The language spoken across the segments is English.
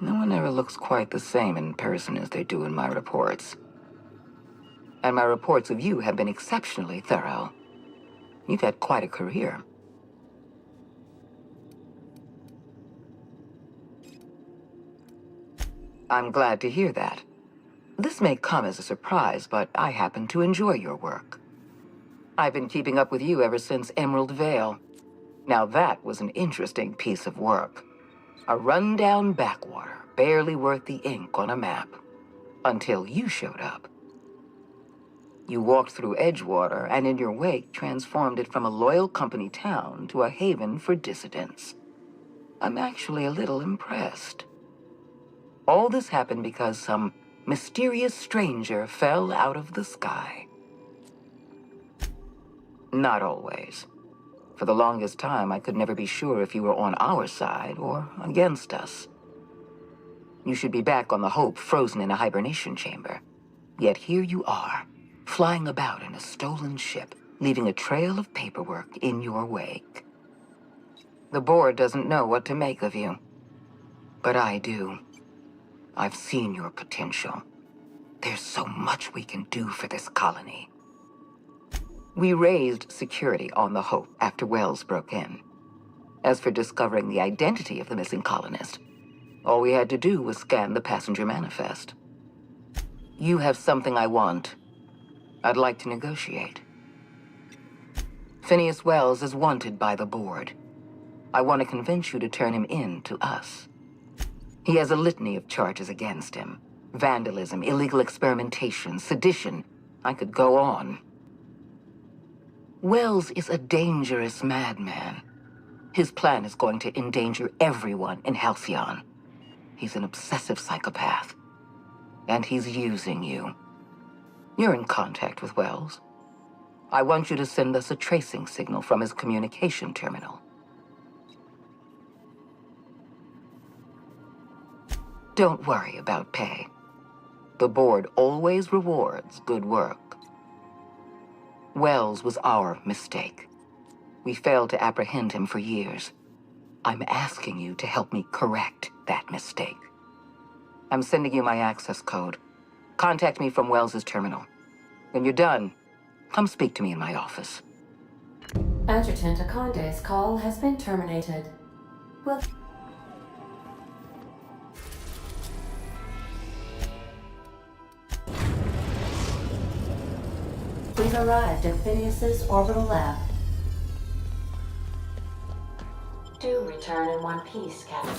No one ever looks quite the same in person as they do in my reports. And my reports of you have been exceptionally thorough. You've had quite a career. I'm glad to hear that. This may come as a surprise, but I happen to enjoy your work. I've been keeping up with you ever since Emerald Vale. Now that was an interesting piece of work. A rundown backwater, barely worth the ink on a map. Until you showed up. You walked through Edgewater and in your wake transformed it from a loyal company town to a haven for dissidents. I'm actually a little impressed. All this happened because some mysterious stranger fell out of the sky. Not always. For the longest time, I could never be sure if you were on our side or against us. You should be back on the Hope, frozen in a hibernation chamber. Yet here you are, flying about in a stolen ship, leaving a trail of paperwork in your wake. The board doesn't know what to make of you. But I do. I've seen your potential. There's so much we can do for this colony. We raised security on the Hope after Wells broke in. As for discovering the identity of the missing colonist, all we had to do was scan the passenger manifest. You have something I want. I'd like to negotiate. Phineas Wells is wanted by the board. I want to convince you to turn him in to us. He has a litany of charges against him. Vandalism, illegal experimentation, sedition. I could go on. Wells is a dangerous madman. His plan is going to endanger everyone in Halcyon. He's an obsessive psychopath. And he's using you. You're in contact with Wells. I want you to send us a tracing signal from his communication terminal. Don't worry about pay. The board always rewards good work. Wells was our mistake. We failed to apprehend him for years. I'm asking you to help me correct that mistake. I'm sending you my access code. Contact me from Wells's terminal. When you're done, come speak to me in my office. Adjutant Akonde's call has been terminated. Well, we've arrived at Phineas's orbital lab. Do return in one piece, Captain.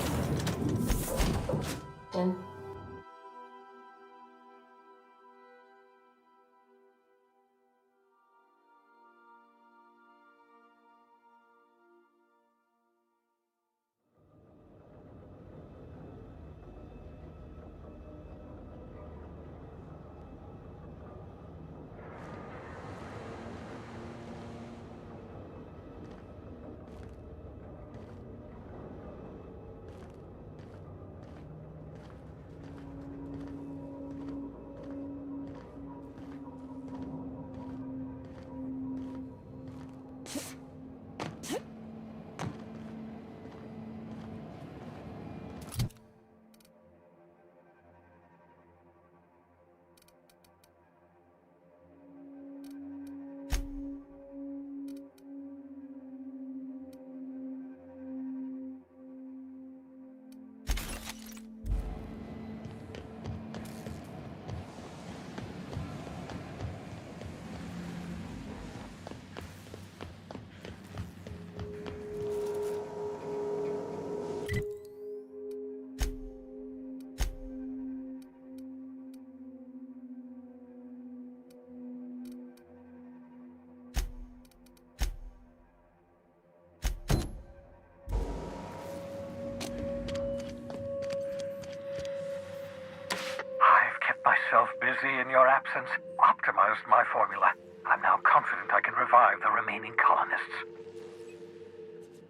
Busy in your absence, optimized my formula. I'm now confident I can revive the remaining colonists.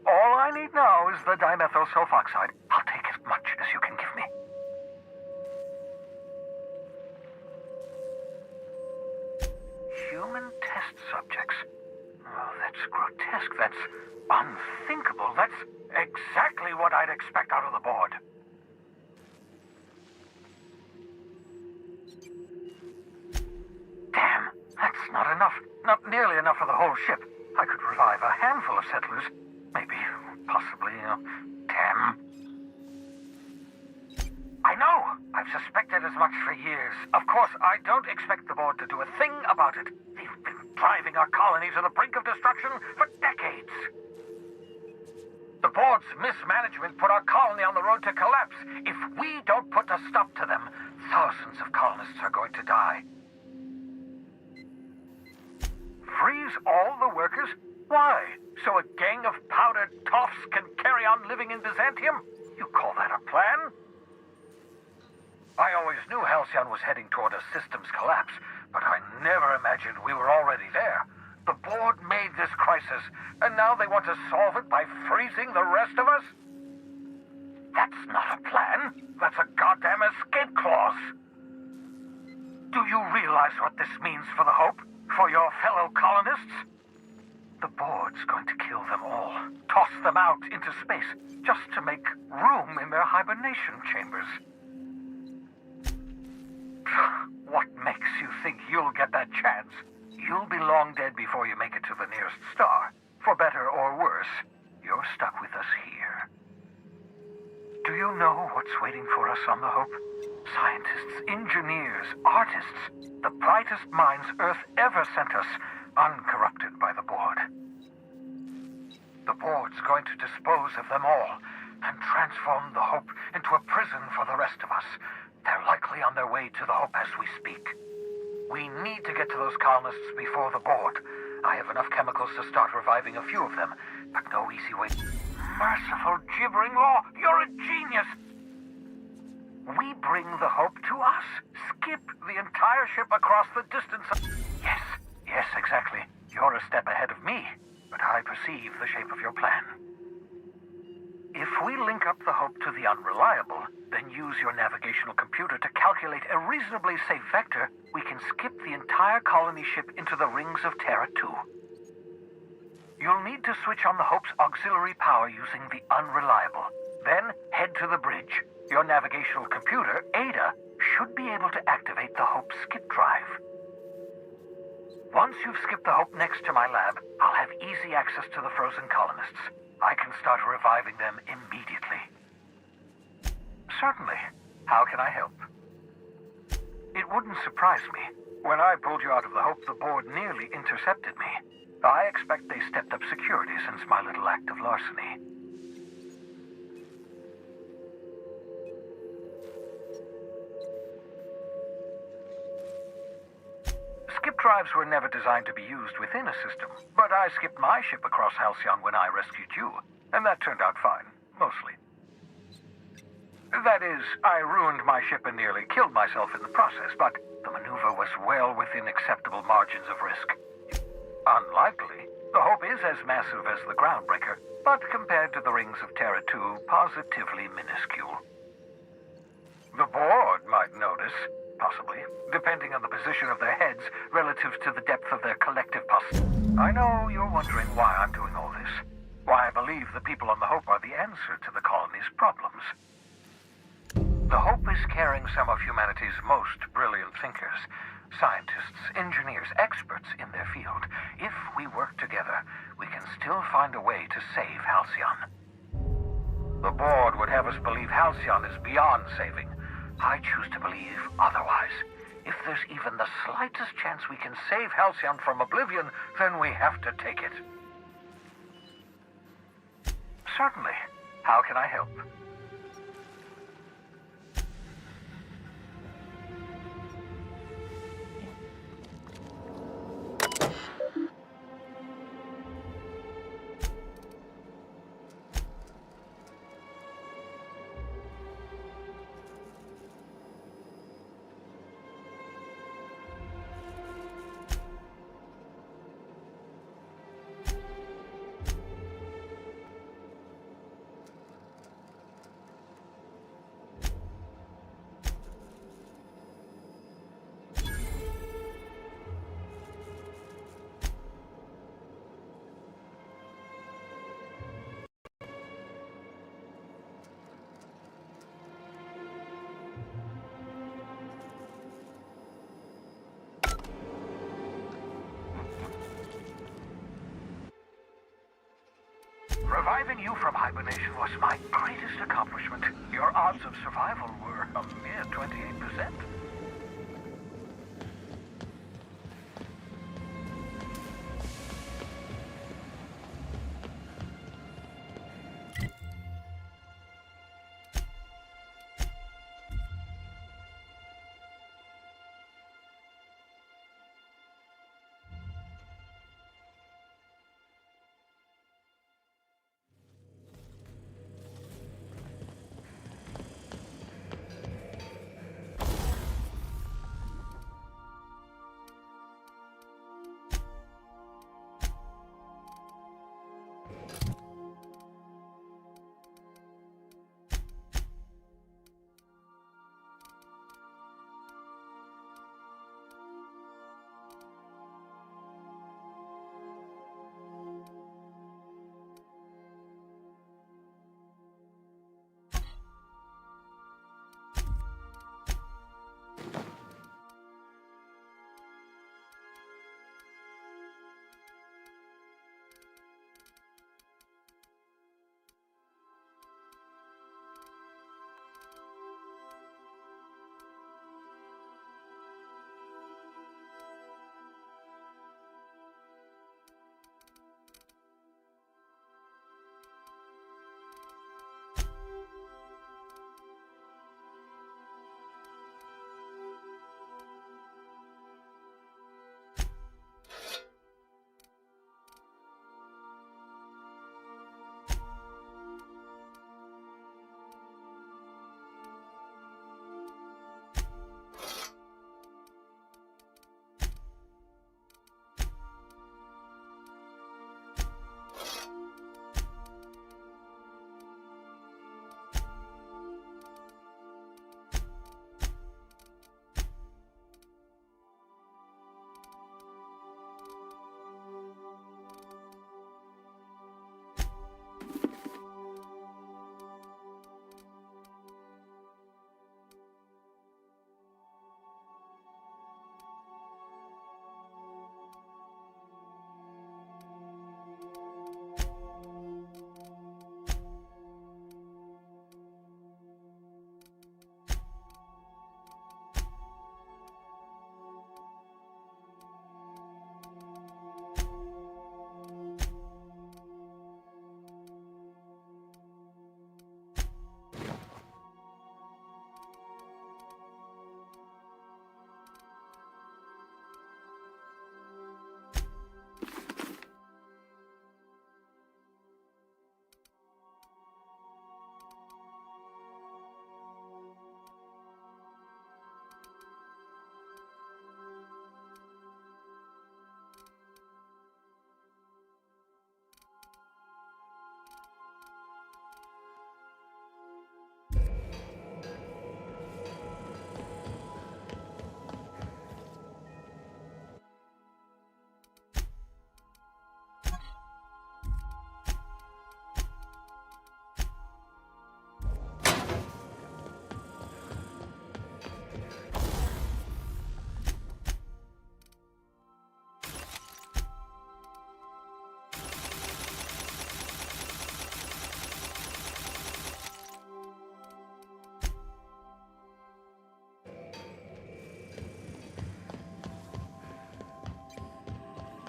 All I need now is the dimethyl sulfoxide. I'll take as much as you can give me. Human test subjects. Oh, that's grotesque. That's unthinkable. That's exactly what I'd expect out of the board. enough. Not nearly enough for the whole ship. I could revive a handful of settlers. Maybe, possibly, 10. I know! I've suspected as much for years. Of course, I don't expect the board to do a thing about it. They've been driving our colony to the brink of destruction for decades. The board's mismanagement put our colony on the road to collapse. If we don't put a stop to them, thousands of colonists are going to die. Freeze all the workers? Why? So a gang of powdered toffs can carry on living in Byzantium? You call that a plan? I always knew Halcyon was heading toward a systems collapse, but I never imagined we were already there. The board made this crisis, and now they want to solve it by freezing the rest of us? That's not a plan. That's a goddamn escape clause. Do you realize what this means for the Hope? For your fellow colonists? The board's going to kill them all, toss them out into space, just to make room in their hibernation chambers. What makes you think you'll get that chance? You'll be long dead before you make it to the nearest star. For better or worse, you're stuck with us here. Do you know what's waiting for us on the Hope? Scientists, engineers, artists, the brightest minds Earth ever sent us, uncorrupted by the board. The board's going to dispose of them all and transform the Hope into a prison for the rest of us. They're likely on their way to the Hope as we speak. We need to get to those colonists before the board. I have enough chemicals to start reviving a few of them, but no easy way. Merciful gibbering law, you're a genius! We bring the Hope to us. Skip the entire ship across the distance. Yes, exactly. You're a step ahead of me, but I perceive the shape of your plan. If we link up the Hope to the Unreliable, then use your navigational computer to calculate a reasonably safe vector, we can skip the entire colony ship into the rings of Terra 2. You'll need to switch on the Hope's auxiliary power using the Unreliable. Then head to the bridge. Your navigational computer, Ada, should be able to activate the Hope skip drive. Once you've skipped the Hope next to my lab, I'll have easy access to the frozen colonists. I can start reviving them immediately. Certainly. How can I help? It wouldn't surprise me. When I pulled you out of the Hope, the board nearly intercepted me. I expect they stepped up security since my little act of larceny. Skip drives were never designed to be used within a system, but I skipped my ship across Halcyon when I rescued you, and that turned out fine, mostly. That is, I ruined my ship and nearly killed myself in the process, but the maneuver was well within acceptable margins of risk. Unlikely. The Hope is as massive as the Groundbreaker, but compared to the rings of Terra 2, positively minuscule. The board might notice, possibly, depending on the position of their heads relative to the depth of their collective I know you're wondering why I'm doing all this. Why I believe the people on the Hope are the answer to the colony's problems. The Hope is carrying some of humanity's most brilliant thinkers, scientists, engineers, experts in their field. If we work together, we can still find a way to save Halcyon. The board would have us believe Halcyon is beyond saving. I choose to believe otherwise. If there's even the slightest chance we can save Halcyon from oblivion, then we have to take it. Certainly. How can I help? Reviving you from hibernation was my greatest accomplishment. Your odds of survival were a mere 28%.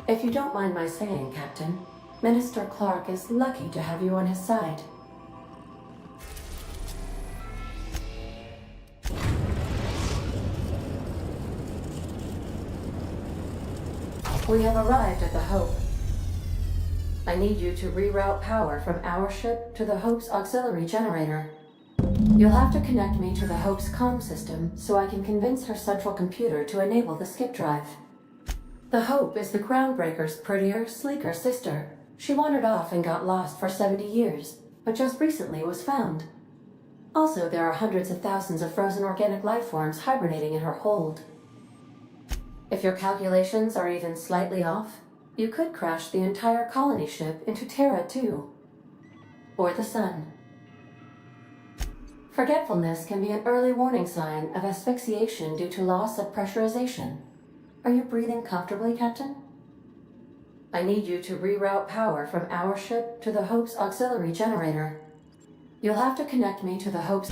If you don't mind my saying, Captain, Minister Clark is lucky to have you on his side. We have arrived at the Hope. I need you to reroute power from our ship to the Hope's auxiliary generator. You'll have to connect me to the Hope's comm system so I can convince her central computer to enable the skip drive. The Hope is the Groundbreaker's prettier, sleeker sister. She wandered off and got lost for 70 years, but just recently was found. Also, there are hundreds of thousands of frozen organic life forms hibernating in her hold. If your calculations are even slightly off, you could crash the entire colony ship into Terra too. Or the Sun. Forgetfulness can be an early warning sign of asphyxiation due to loss of pressurization. Are you breathing comfortably, Captain? I need you to reroute power from our ship to the Hope's auxiliary generator. You'll have to connect me to the Hope's...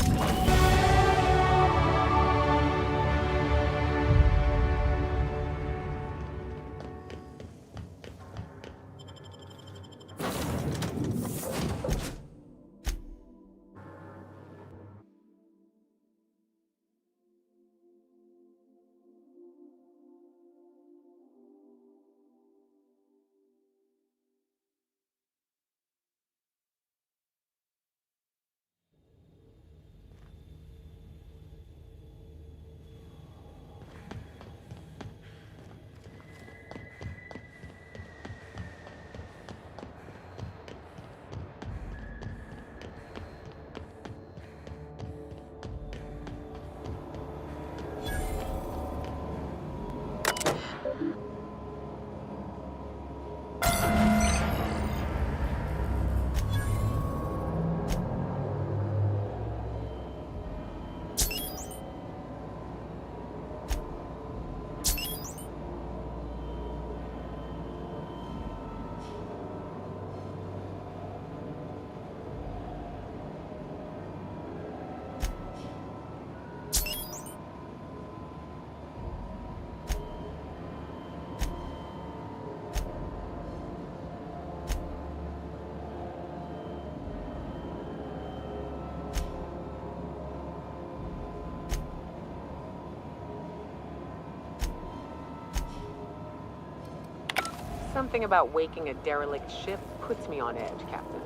Something about waking a derelict ship puts me on edge, Captain.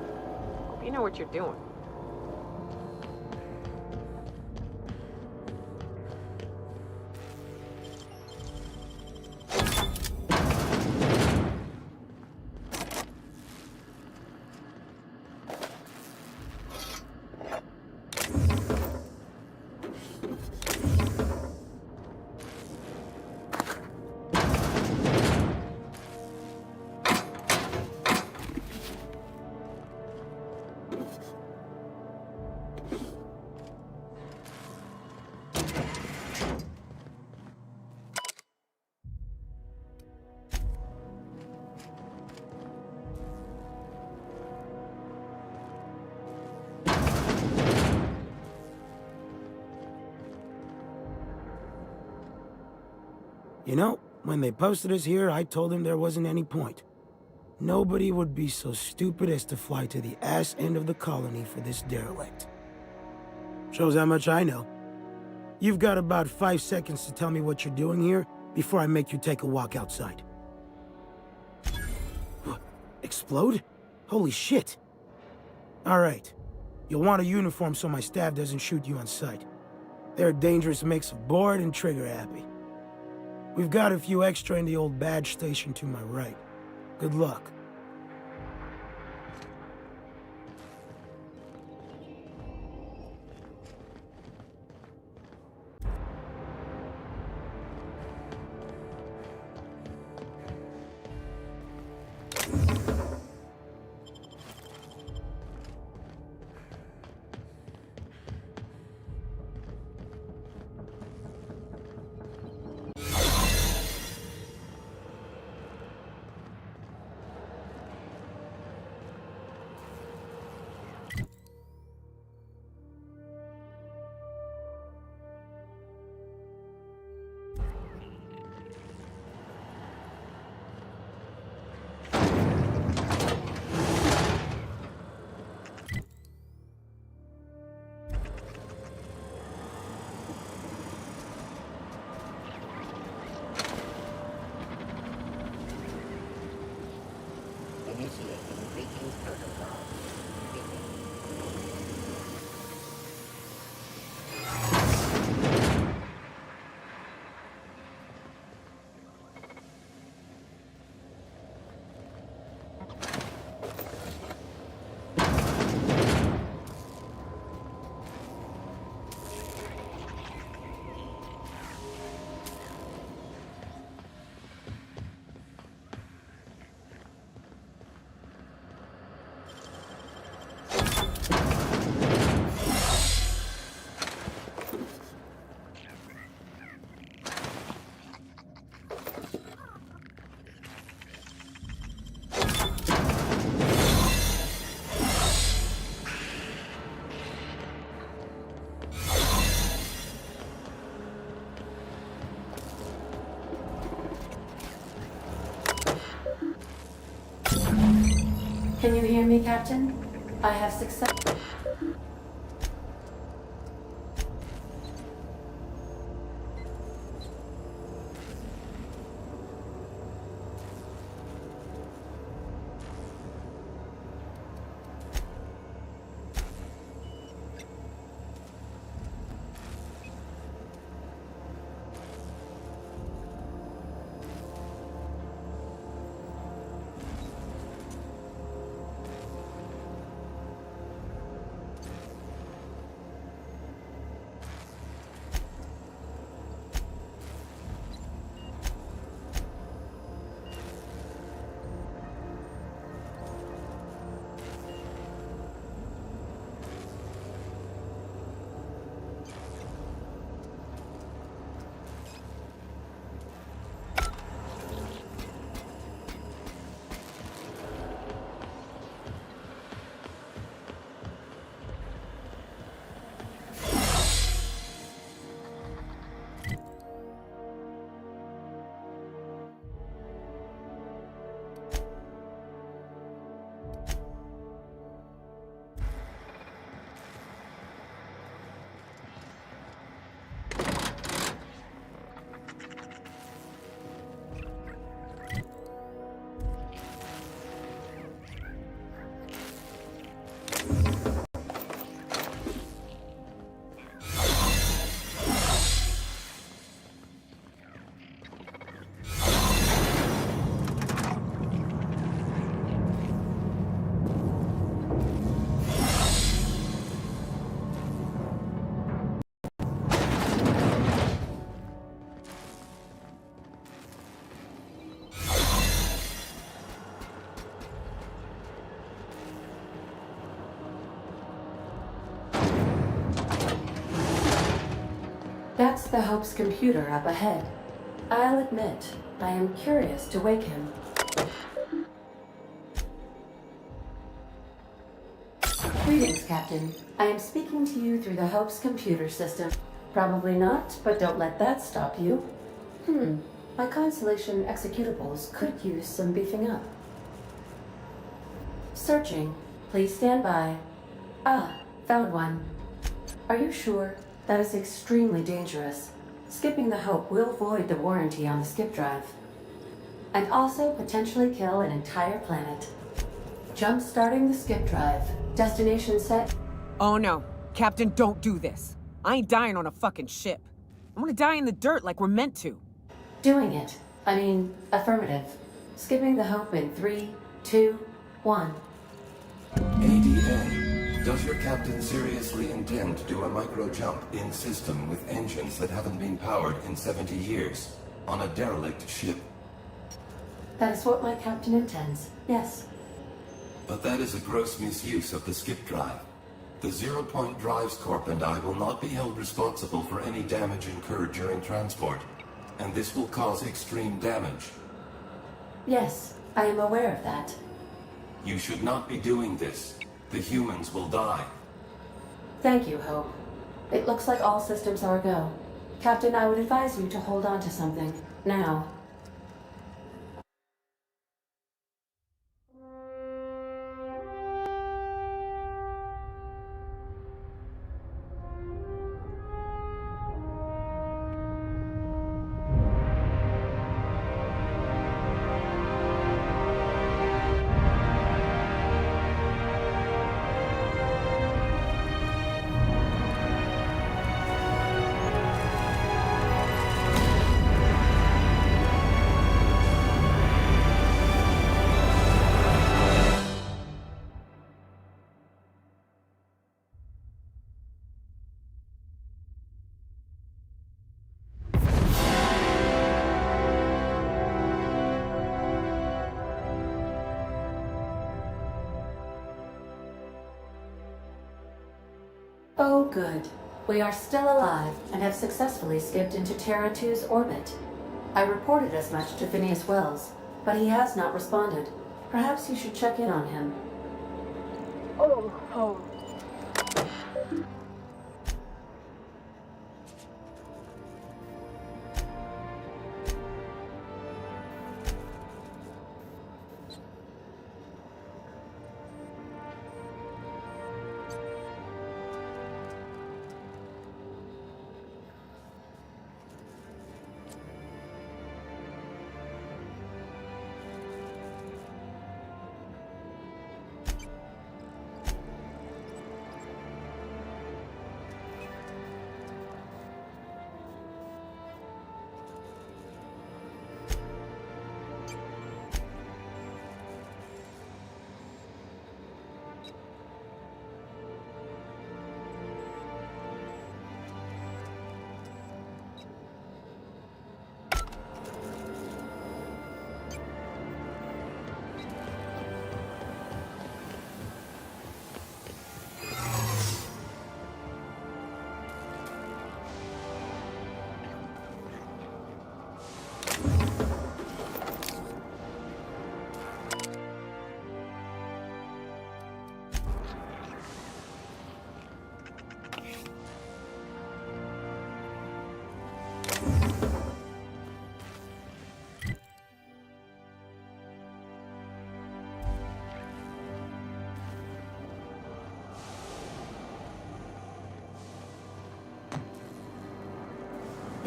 Hope you know what you're doing. You know, when they posted us here, I told them there wasn't any point. Nobody would be so stupid as to fly to the ass end of the colony for this derelict. Shows how much I know. You've got about 5 seconds to tell me what you're doing here before I make you take a walk outside. What? Explode? Holy shit. All right. You'll want a uniform so my staff doesn't shoot you on sight. They're a dangerous mix of bored and trigger-happy. We've got a few extra in the old badge station to my right. Good luck. Can you hear me, Captain? I have success. That's the Hope's computer up ahead. I'll admit, I am curious to wake him. Greetings, Captain. I am speaking to you through the Hope's computer system. Probably not, but don't let that stop you. My Constellation executables could use some beefing up. Searching. Please stand by. Ah, found one. Are you sure? That is extremely dangerous. Skipping the Hope will void the warranty on the skip drive. And also potentially kill an entire planet. Jump-starting the skip drive. Destination set. Oh no. Captain, don't do this. I ain't dying on a fucking ship. I'm gonna die in the dirt like we're meant to. Doing it. I mean, affirmative. Skipping the Hope in 3, 2, 1. ADA. Does your captain seriously intend to do a micro-jump in system with engines that haven't been powered in 70 years? On a derelict ship? That is what my captain intends, yes. But that is a gross misuse of the skip drive. The Zero Point Drives Corp and I will not be held responsible for any damage incurred during transport, and this will cause extreme damage. Yes, I am aware of that. You should not be doing this. The humans will die. Thank you, Hope. It looks like all systems are a go. Captain, I would advise you to hold on to something. Now. Oh, good. We are still alive and have successfully skipped into Terra 2's orbit. I reported as much to Phineas Wells, but he has not responded. Perhaps you should check in on him. Oh.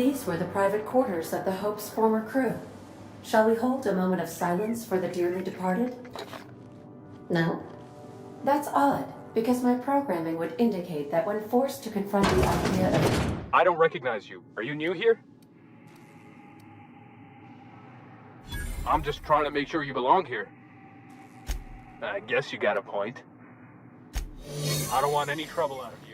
These were the private quarters of the Hope's former crew. Shall we hold a moment of silence for the dearly departed? No? That's odd, because my programming would indicate that when forced to confront the idea of... I don't recognize you. Are you new here? I'm just trying to make sure you belong here. I guess you got a point. I don't want any trouble out of you.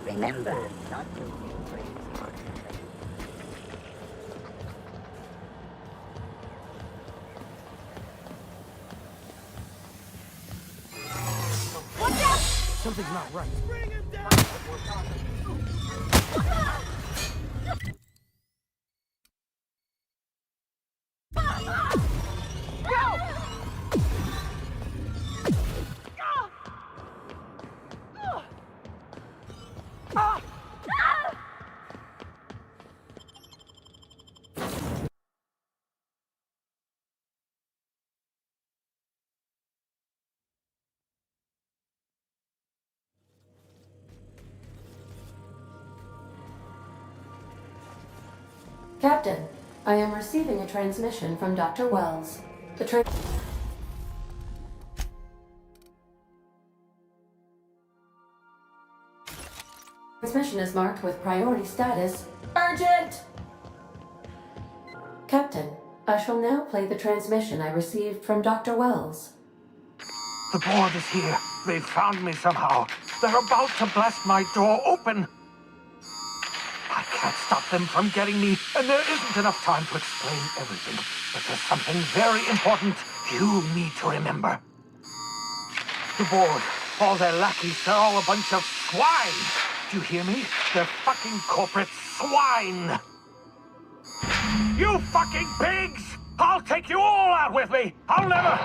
Remember not to feel crazy. Something's not right. Bring him down! Captain, I am receiving a transmission from Dr. Wells. The transmission is marked with priority status. Urgent! Captain, I shall now play the transmission I received from Dr. Wells. The board is here. They've found me somehow. They're about to blast my door open. I can't can't stop them from getting me, and there isn't enough time to explain everything. But there's something very important you need to remember. The board, all their lackeys, they're all a bunch of swine. Do you hear me? They're fucking corporate swine. You fucking pigs! I'll take you all out with me! I'll never...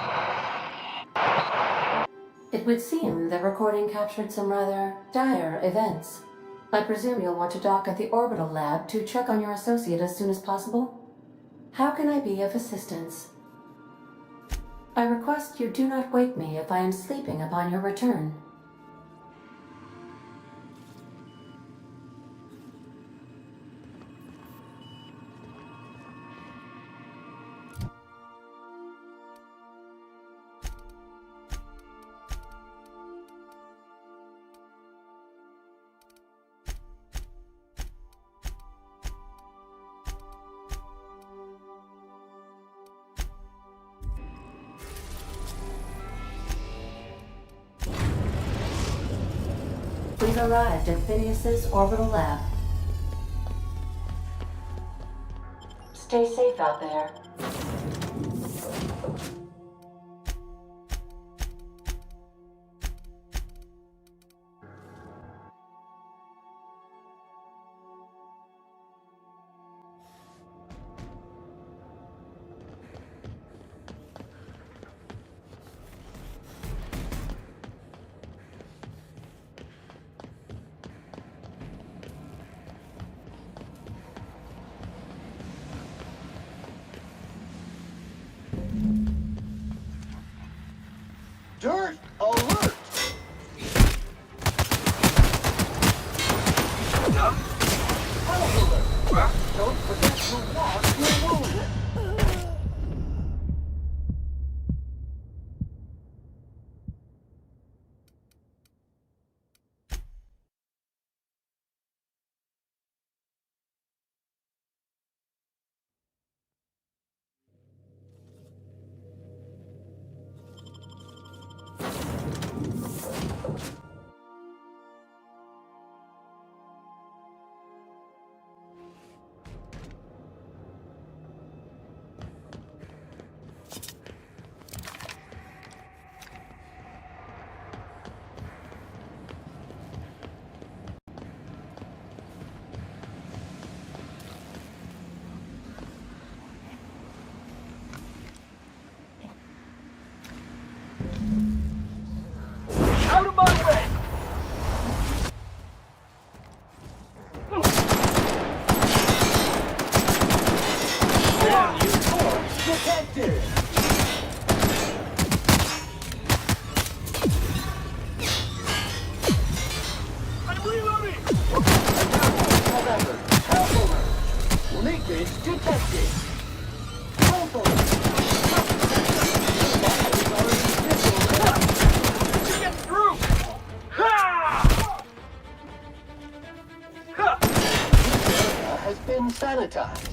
It would seem the recording captured some rather dire events. I presume you'll want to dock at the orbital lab to check on your associate as soon as possible. How can I be of assistance? I request you do not wake me if I am sleeping upon your return. We've arrived at Phineas's orbital lab. Stay safe out there. Dirt alert! Health alert! Don't forget to wash your wound! Out of my way! Damn you, force detected! I'm reloading! However, health alert! Leakage detected! Health alert! Get through! Ha! Ha! This area has been sanitized.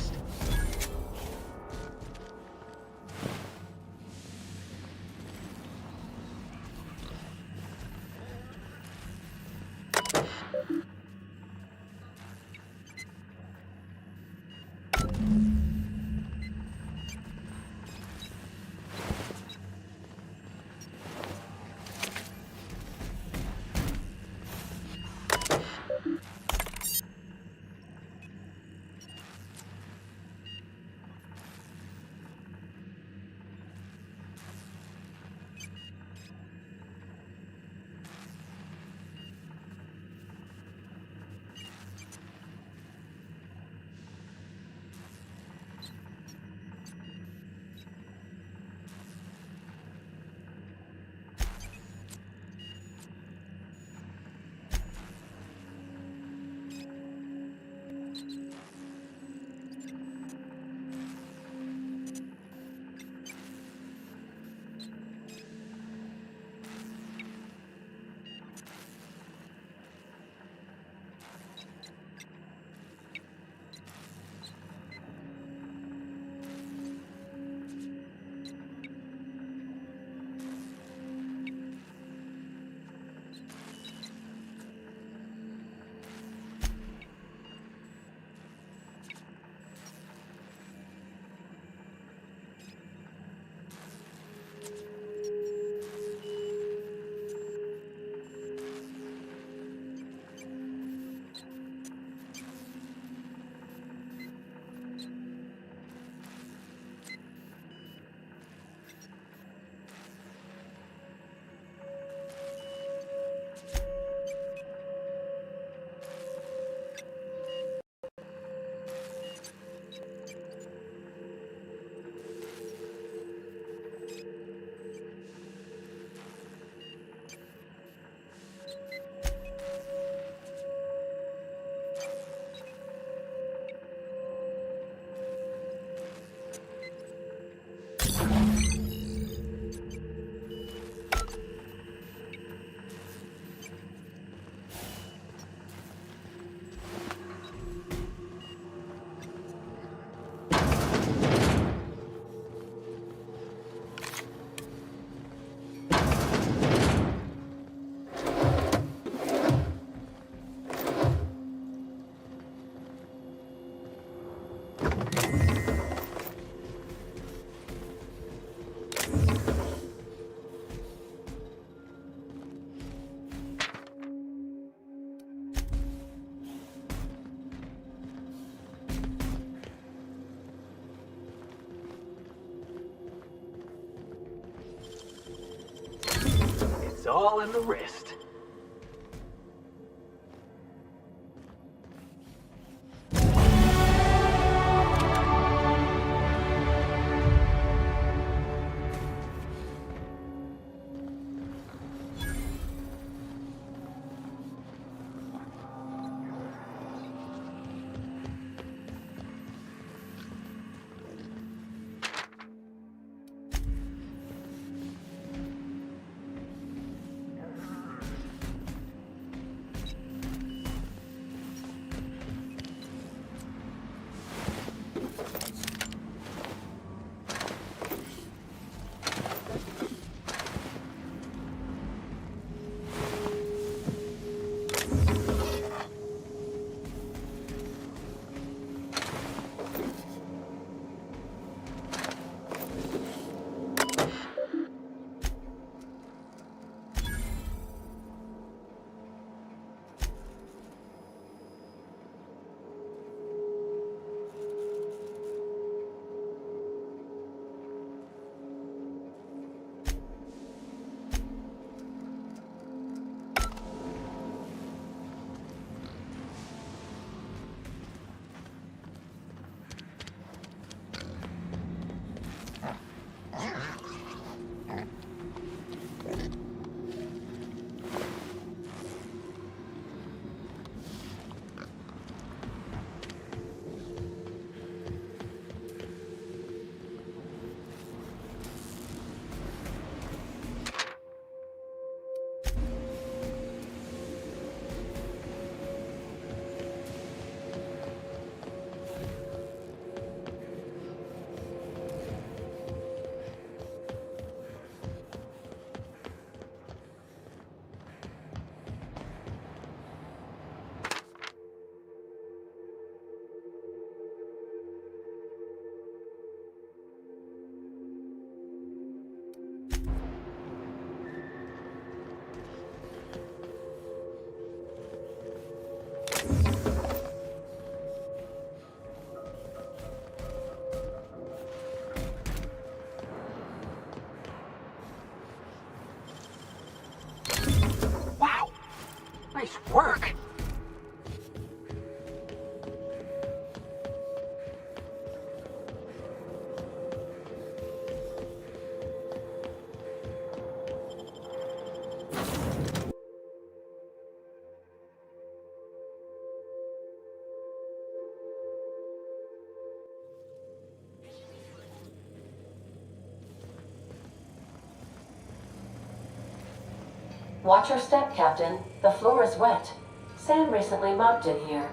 It's all in the wrist. Nice work! Watch your step, Captain. The floor is wet. Sam recently mopped it here.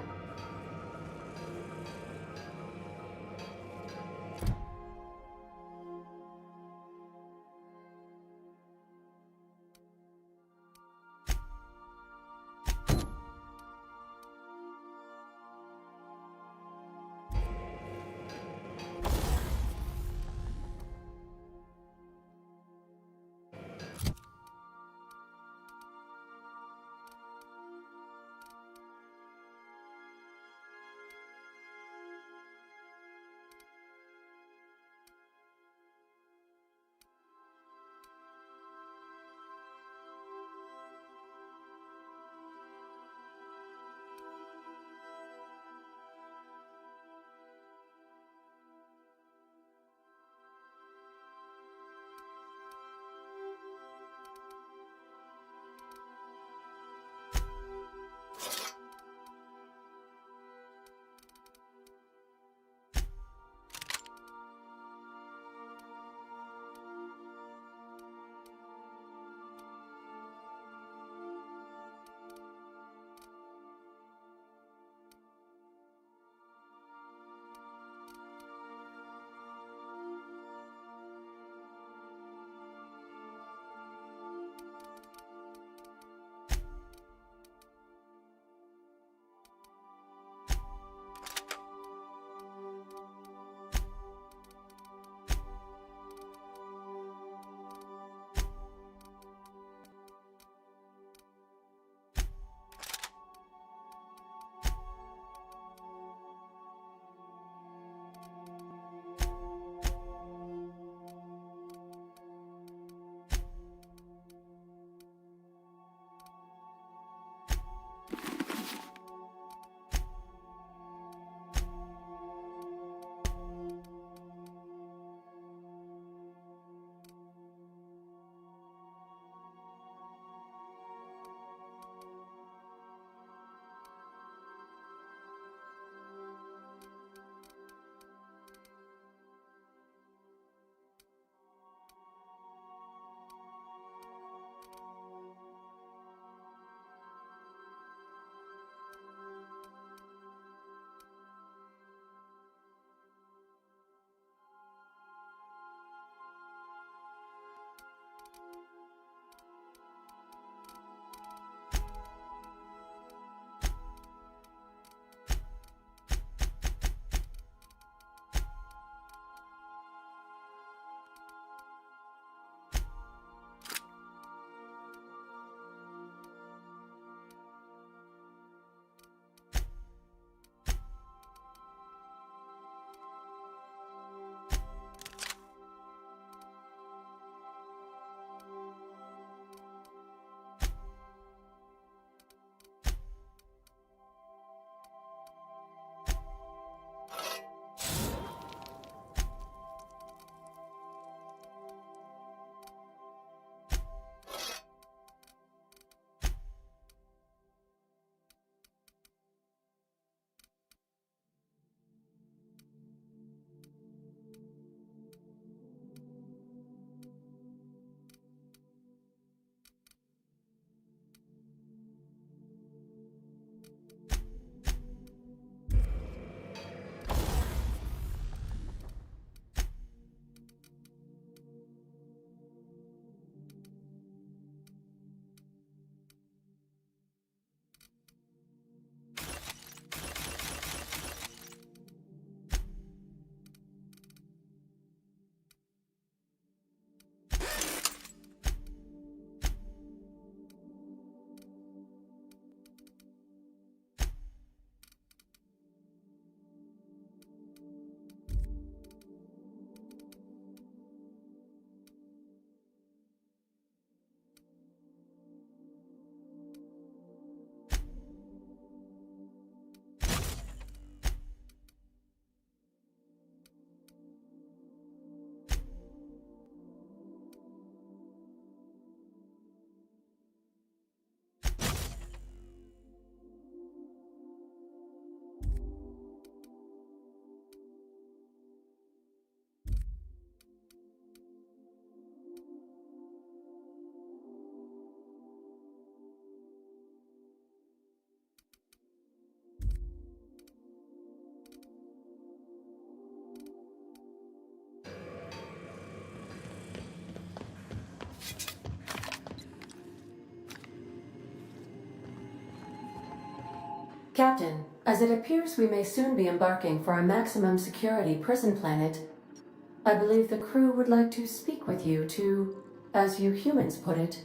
Captain, as it appears we may soon be embarking for a maximum security prison planet, I believe the crew would like to speak with you to, as you humans put it,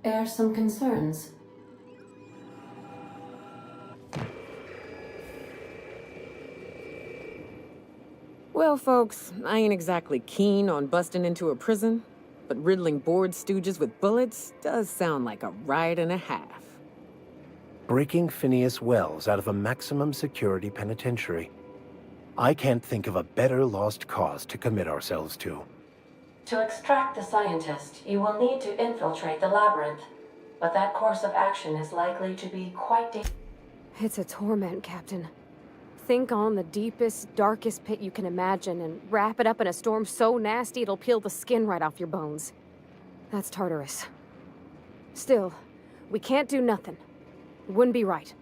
air some concerns. Well, folks, I ain't exactly keen on busting into a prison, but riddling bored stooges with bullets does sound like a ride and a half. Breaking Phineas Wells out of a maximum security penitentiary. I can't think of a better lost cause to commit ourselves to. To extract the scientist, you will need to infiltrate the labyrinth, but that course of action is likely to be quite dangerous. It's a torment, Captain. Think on the deepest, darkest pit you can imagine and wrap it up in a storm so nasty it'll peel the skin right off your bones. That's Tartarus. Still, we can't do nothing. It wouldn't be right.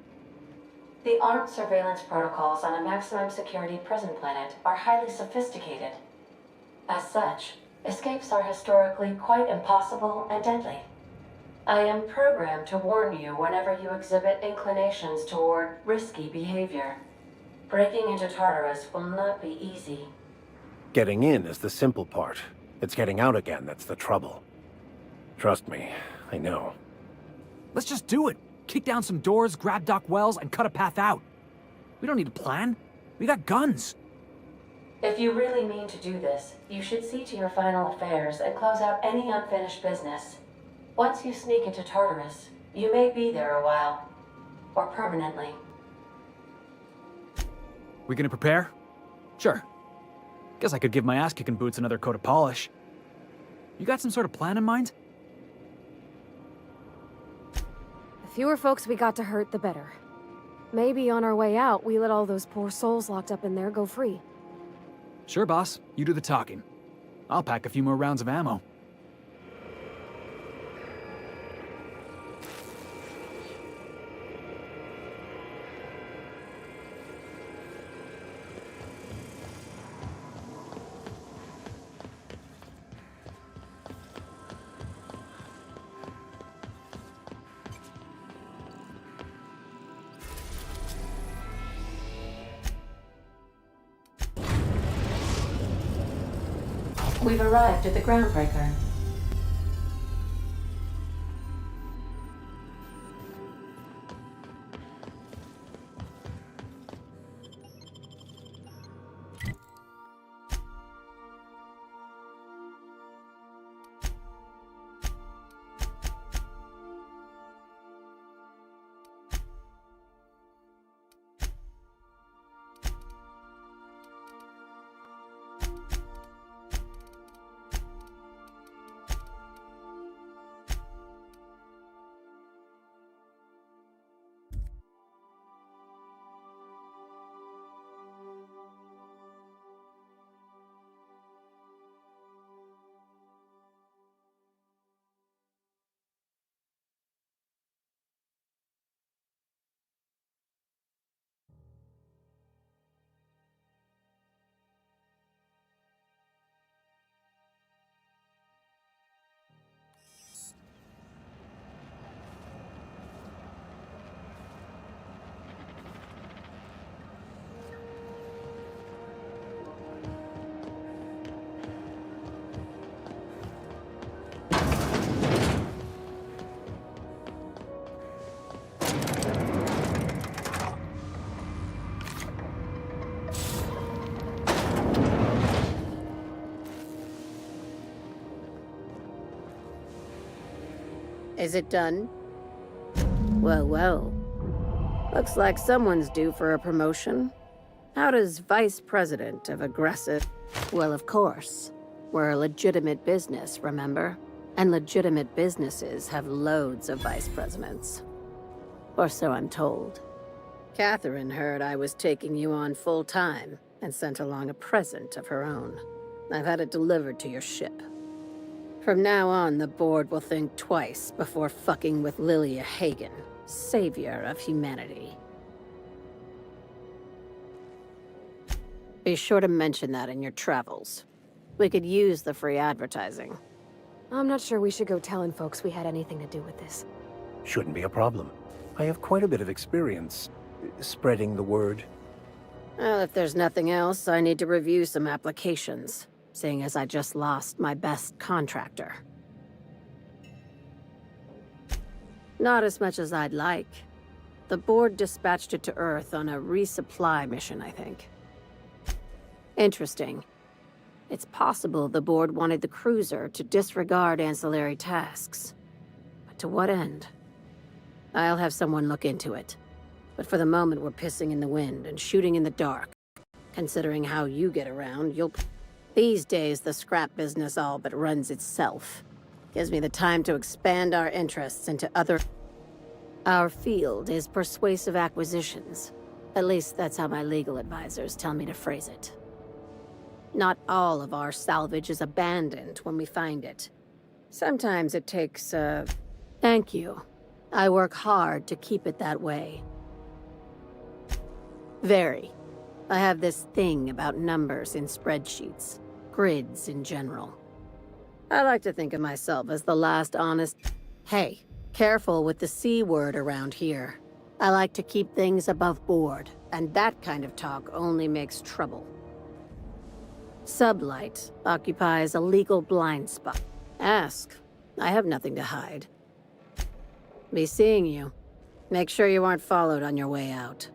The armed surveillance protocols on a maximum security prison planet are highly sophisticated. As such, escapes are historically quite impossible and deadly. I am programmed to warn you whenever you exhibit inclinations toward risky behavior. Breaking into Tartarus will not be easy. Getting in is the simple part. It's getting out again that's the trouble. Trust me, I know. Let's just do it. Kick down some doors, grab Doc Wells, and cut a path out. We don't need a plan. We got guns. If you really mean to do this, you should see to your final affairs and close out any unfinished business. Once you sneak into Tartarus, you may be there a while. Or permanently. We gonna prepare? Sure. Guess I could give my ass-kicking boots another coat of polish. You got some sort of plan in mind? The fewer folks we got to hurt, the better. Maybe on our way out, we let all those poor souls locked up in there go free. Sure, boss. You do the talking. I'll pack a few more rounds of ammo. We've arrived at the groundbreaker. Is it done? Well, well. Looks like someone's due for a promotion. How does Vice President of Aggressive... Well, of course. We're a legitimate business, remember? And legitimate businesses have loads of vice presidents. Or so I'm told. Catherine heard I was taking you on full-time and sent along a present of her own. I've had it delivered to your ship. From now on, the board will think twice before fucking with Lilia Hagen, savior of humanity. Be sure to mention that in your travels. We could use the free advertising. I'm not sure we should go telling folks we had anything to do with this. Shouldn't be a problem. I have quite a bit of experience spreading the word. Well, if there's nothing else, I need to review some applications, seeing as I just lost my best contractor. Not as much as I'd like. The board dispatched it to Earth on a resupply mission, I think. Interesting. It's possible the board wanted the cruiser to disregard ancillary tasks. But to what end? I'll have someone look into it. But for the moment, we're pissing in the wind and shooting in the dark. Considering how you get around, you'll... These days, the scrap business all but runs itself. Gives me the time to expand our interests into other... Our field is persuasive acquisitions. At least that's how my legal advisors tell me to phrase it. Not all of our salvage is abandoned when we find it. Sometimes it takes, Thank you. I work hard to keep it that way. Very. I have this thing about numbers in spreadsheets. Grids in general. I like to think of myself as the last honest... Hey, careful with the C word around here. I like to keep things above board, and that kind of talk only makes trouble. Sublight occupies a legal blind spot. Ask. I have nothing to hide. Be seeing you. Make sure you aren't followed on your way out.